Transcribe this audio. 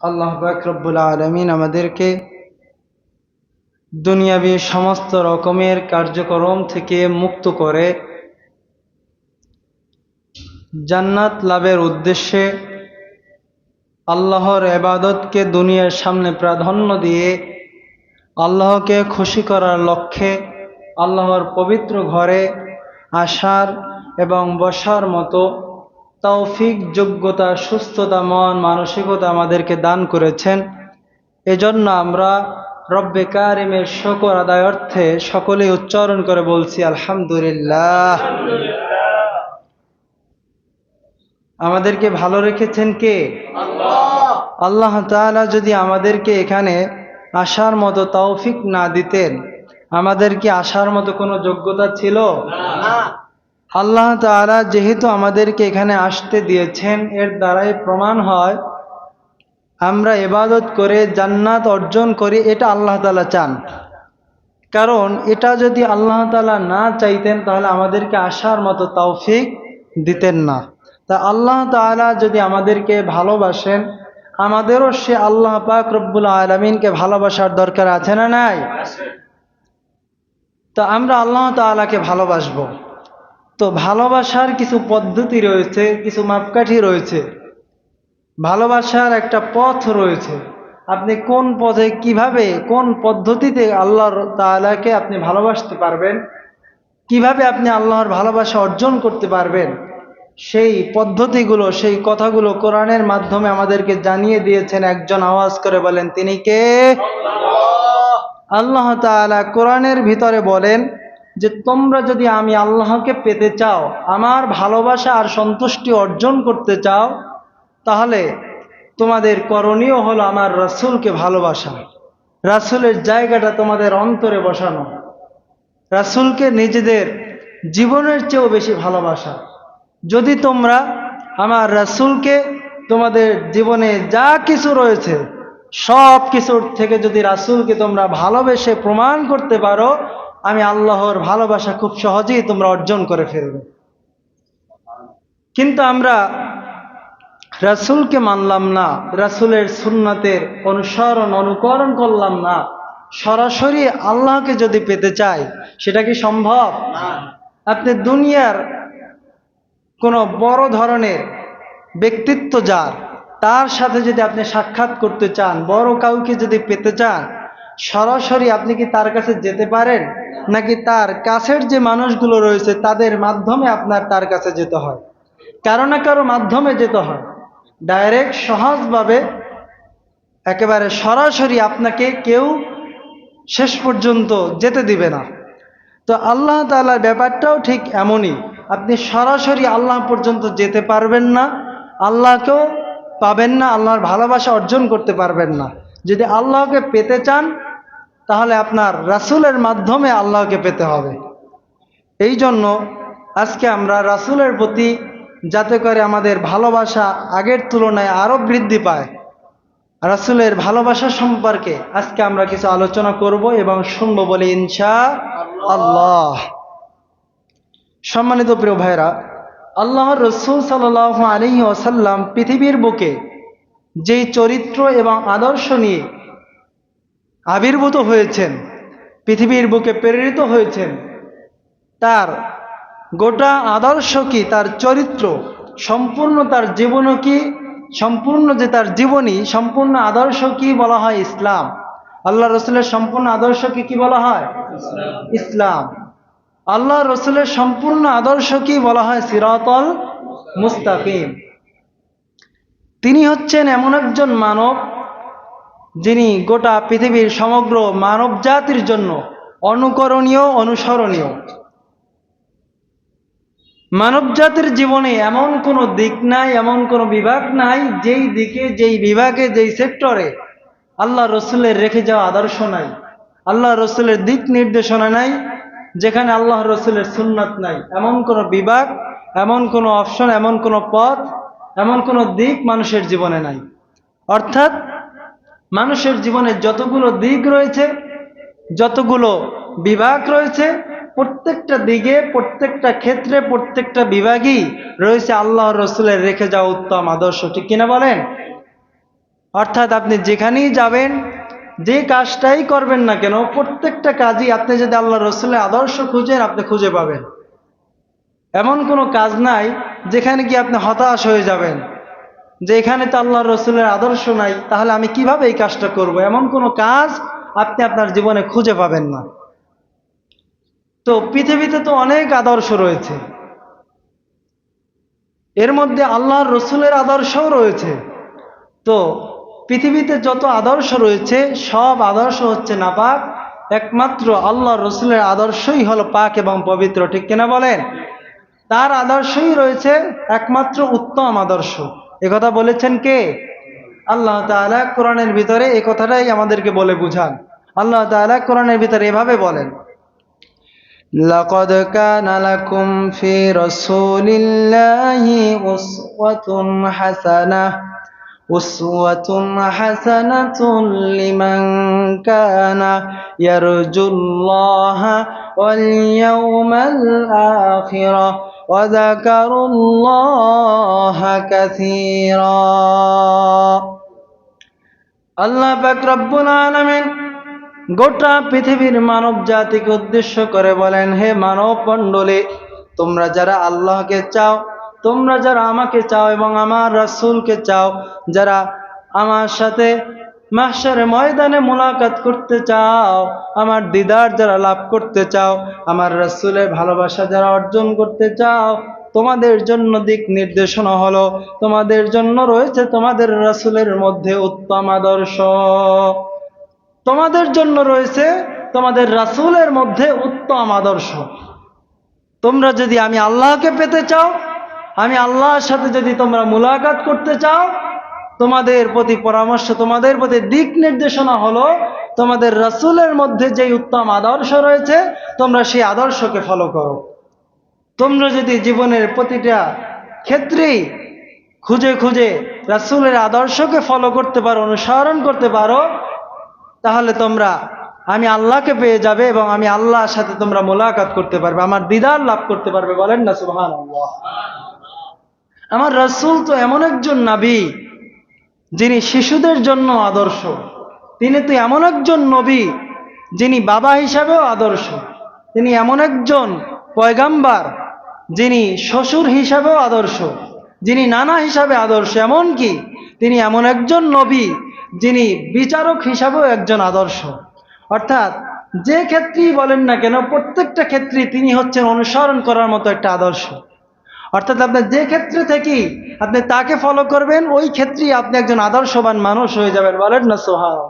আল্লাহ পাক রব্বুল আলামিন আমাদেরকে দুনিয়াবি সমস্ত রকমের কার্যক্রম থেকে মুক্ত করে জান্নাত লাভের উদ্দেশ্যে আল্লাহর ইবাদতকে দুনিয়ার সামনে প্রাধান্য দিয়ে আল্লাহকে খুশি করার লক্ষ্যে আল্লাহর পবিত্র ঘরে আসার এবং বসার মতো তৌফিক, যোগ্যতা, সুস্থতা, মন মানসিকতা আমাদেরকে দান করেছেন। এজন্য আমরা রব্বে কারিমের শুকর আদায় অর্থে সকলেই উচ্চারণ করে বলছি আলহামদুলিল্লাহ। আমাদেরকে ভালো রেখেছেন কে? আল্লাহ তাআলা যদি আমাদেরকে এখানে আসার মতো তৌফিক না দিতেন, আমাদের কি আসার মতো কোনো যোগ্যতা ছিল? আল্লাহ তাআলা যেহেতু আমাদেরকে এখানে আসতে দিয়েছেন, এর দ্বারাই প্রমাণ হয় আমরা ইবাদত করে জান্নাত অর্জন করি, এটা আল্লাহ তাআলা চান। কারণ এটা যদি আল্লাহ তাআলা না চাইতেন তাহলে আমাদেরকে আসার মতো তৌফিক দিতেন না। তা আল্লাহ তাআলা যদি আমাদেরকে ভালোবাসেন, আমাদেরও সে আল্লাহ পাক রব্বুল আলামিনকে ভালোবাসার দরকার আছে না নাই? তো আমরা আল্লাহ তাআলাকে ভালোবাসবো। তো ভালোবাসার কিছু পদ্ধতি রয়েছে, কিছু মাপকাঠি রয়েছে, ভালোবাসার একটা পথ রয়েছে। আপনি কোন পথে, কিভাবে, কোন পদ্ধতিতে আল্লাহ তাআলাকে আপনি ভালোবাসতে পারবেন, কিভাবে আপনি আল্লাহর ভালোবাসা অর্জন করতে পারবেন, সেই পদ্ধতিগুলো, সেই কথাগুলো কোরআনের মাধ্যমে আমাদেরকে জানিয়ে দিয়েছেন। একজন আওয়াজ করে বলেন, তিনি কে? আল্লাহ তাআলা কোরআনের ভিতরে বলেন যে তোমরা যদি আমি আল্লাহকে পেতে চাও, আমার ভালোবাসা আর সন্তুষ্টি অর্জন করতে চাও, তাহলে তোমাদের করণীয় হলো আমার রাসূলকে ভালোবাসা। রাসূলের জায়গাটা তোমাদের অন্তরে বসানো, রাসূলকে নিজেদের জীবনের চেয়েও বেশি ভালোবাসা। যদি তোমরা আমার রাসূলকে তোমাদের জীবনে যা কিছু রয়েছে সব কিছুর থেকে যদি রাসূলকে তোমরা ভালোবেসে প্রমাণ করতে পারো, আমি আল্লাহর ভালোবাসা খুব সহজেই তোমরা অর্জন করে ফেলবে। কিন্তু আমরা রাসূলকে মানলাম না, রাসূলের সুন্নাতের অনুকরণ করলাম না। সরাসরি আল্লাহকে যদি পেতে চাই, সেটা কি সম্ভব? আপনি দুনিয়ার কোনো বড় ধরনের ব্যক্তিত্ব যার, তার সাথে যদি আপনি সাক্ষাৎ করতে চান, বড় কাউকে যদি পেতে চান, সরাসরি আপনি কি তার কাছে যেতে পারেন? নাকি তার কাছের যে মানুষগুলো রয়েছে তাদের মাধ্যমে আপনার তার কাছে যেতে হয়? কারো না কারো মাধ্যমে যেতে হয়। ডাইরেক্ট সহজভাবে একেবারে সরাসরি আপনাকে কেউ শেষ পর্যন্ত যেতে দিবে না। তো আল্লাহ তাআলার ব্যাপারটাও ঠিক এমনই। আপনি সরাসরি আল্লাহ পর্যন্ত যেতে পারবেন না, আল্লাহকেও পাবেন না, আল্লাহর ভালোবাসা অর্জন করতে পারবেন না। যদি আল্লাহকে পেতে চান তাহলে আপনার রাসূলের মাধ্যমে আল্লাহকে পেতে হবে। এই জন্য আজকে আমরা রাসূলের প্রতি, যাতে করে আমাদের ভালোবাসা আগের তুলনায় আরও বৃদ্ধি পায়, রাসূলের ভালোবাসা সম্পর্কে আজকে আমরা কিছু আলোচনা করব এবং শুনবো বলে ইনশাআল্লাহ। সম্মানিত প্রিয় ভাইরা, আল্লাহর রাসূল সাল্লাল্লাহু আলাইহি ওয়াসাল্লাম পৃথিবীর বুকে যেই চরিত্র এবং আদর্শ নিয়ে আবির্ভূত হয়েছেন, পৃথিবীর বুকে প্রেরিত হয়েছেন, তার গোটা আদর্শ কি, তার চরিত্র সম্পূর্ণ, তার জীবনও কি, সম্পূর্ণ যে তার জীবনী, সম্পূর্ণ আদর্শ কি বলা হয়? ইসলাম। আল্লাহ রসুলের সম্পূর্ণ আদর্শকে কি বলা হয়? ইসলাম। আল্লাহ রসুলের সম্পূর্ণ আদর্শ কি বলা হয়? সিরাতাল মুস্তাকিম। তিনি হচ্ছেন এমন একজন মানব যিনি গোটা পৃথিবীর সমগ্র মানব জাতির জন্য অনুকরণীয়, অনুসরণীয়। মানব জাতির জীবনে এমন কোনো দিক নাই, এমন কোনো বিভাগ নাই যেই দিকে, যেই বিভাগে, যেই সেক্টরে আল্লাহ রসুলের রেখে যাওয়া আদর্শ নাই, আল্লাহ রসুলের দিক নির্দেশনা নাই, যেখানে আল্লাহ রসুলের সুন্নাত নাই। এমন কোনো বিভাগ, এমন কোনো অপশন, এমন কোনো পথ, এমন কোনো দিক মানুষের জীবনে নাই। অর্থাৎ মানুষের জীবনে যতগুলো দিক রয়েছে, যতগুলো বিভাগ রয়েছে, প্রত্যেকটা দিকে, প্রত্যেকটা ক্ষেত্রে, প্রত্যেকটা বিভাগই রয়েছে আল্লাহ রসুলের রেখে যাওয়া উত্তম আদর্শ। ঠিক কিনা বলেন? অর্থাৎ আপনি যেখানেই যাবেন, যে কাজটাই করবেন না কেন, প্রত্যেকটা কাজই আপনি যদি আল্লাহ রসুলের আদর্শ খুঁজেন আপনি খুঁজে পাবেন। এমন কোনো কাজ নাই যেখানে কি আপনি হতাশ হয়ে যাবেন যে এখানে তো আল্লাহ রসুলের আদর্শ নাই, তাহলে আমি কিভাবে এই কাজটা করব, এমন কোনো কাজ আপনি আপনার জীবনে খুঁজে পাবেন না। তো পৃথিবীতে তো অনেক আদর্শ রয়েছে, এর মধ্যে আল্লাহর রসুলের আদর্শও রয়েছে। তো পৃথিবীতে যত আদর্শ রয়েছে সব আদর্শ হচ্ছে নাপাক, একমাত্র আল্লাহ রসুলের আদর্শই হলো পাক এবং পবিত্র, ঠিক কিনা বলেন? তার আদর্শই রয়েছে একমাত্র উত্তম আদর্শ। একথা বলেছেন কে? আল্লাহ তাআলা কোরআনের ভিতরে এই কথাটাই আমাদেরকে বলে বুঝান। আল্লাহ তাআলা কোরআনের ভিতরে এভাবে বলেন, লাকাদ কানা লাকুম ফি রাসূলিল্লাহি উসওয়াতুন হাসানাতুন লিমান কানা ইয়ারজুল্লাহা ওয়াল ইয়াউমাল আখিরা ওয়া যাকারুল্লাহা কাসীরা। আল্লাহ পাক রব্বুল আলামিন গোটা পৃথিবীর মানব জাতিকে উদ্দেশ্য করে বলেন, হে মানব মণ্ডলী, তোমরা যারা আল্লাহকে চাও, তোমরা যারা আমাকে চাও এবং আমার রাসূলকে চাও, যারা আমার সাথে মাহশারে ময়দানে মুলাকাত করতে চাও, আমার দিদার যারা লাভ করতে চাও, আমার রাসূলের ভালোবাসা যারা অর্জন করতে চাও, তোমাদের জন্য দিক নির্দেশনা হলো, তোমাদের জন্য রয়েছে তোমাদের রাসূলের মধ্যে উত্তম আদর্শ, তোমাদের জন্য রয়েছে তোমাদের রাসূলের মধ্যে উত্তম আদর্শ। তোমরা যদি আমি আল্লাহকে পেতে চাও, আমি আল্লাহর সাথে যদি তোমরা মুলাকাত করতে চাও, তোমাদের প্রতি পরামর্শ, তোমাদের প্রতি দিক নির্দেশনা হলো তোমাদের রাসূলের মধ্যে যে উত্তম আদর্শ রয়েছে তোমরা সেই আদর্শকে ফলো করো। তোমরা যদি জীবনের প্রতিটা ক্ষেত্রেই খুঁজে খুঁজে রাসূলের আদর্শকে ফলো করতে পারো, অনুসরণ করতে পারো, তাহলে তোমরা আমি আল্লাহকে পেয়ে যাবে এবং আমি আল্লাহর সাথে তোমরা মোলাকাত করতে পারবে, আমার দিদার লাভ করতে পারবে। বলেন না সুবহানাল্লাহ। আমার রাসূল তো এমন একজন নবী যিনি শিশুদের জন্য আদর্শ, তিনি তো এমন একজন নবী যিনি বাবা হিসাবেও আদর্শ, তিনি এমন একজন পয়গাম্বার যিনি শ্বশুর হিসাবেও আদর্শ, যিনি নানা হিসাবে আদর্শ, এমনকি তিনি এমন একজন নবী যিনি বিচারক হিসাবেও একজন আদর্শ। অর্থাৎ যে ক্ষেত্রেই বলেন না কেন প্রত্যেকটা ক্ষেত্রেই তিনি হচ্ছেন অনুসরণ করার মতো একটা আদর্শ। অর্থাৎ আপনার যে ক্ষেত্রে থেকেই আপনি তাকে ফলো করবেন ওই ক্ষেত্রেই আপনি একজন আদর্শবান মানুষ হয়ে যাবেন। বলেন না সুবহানাল্লাহ।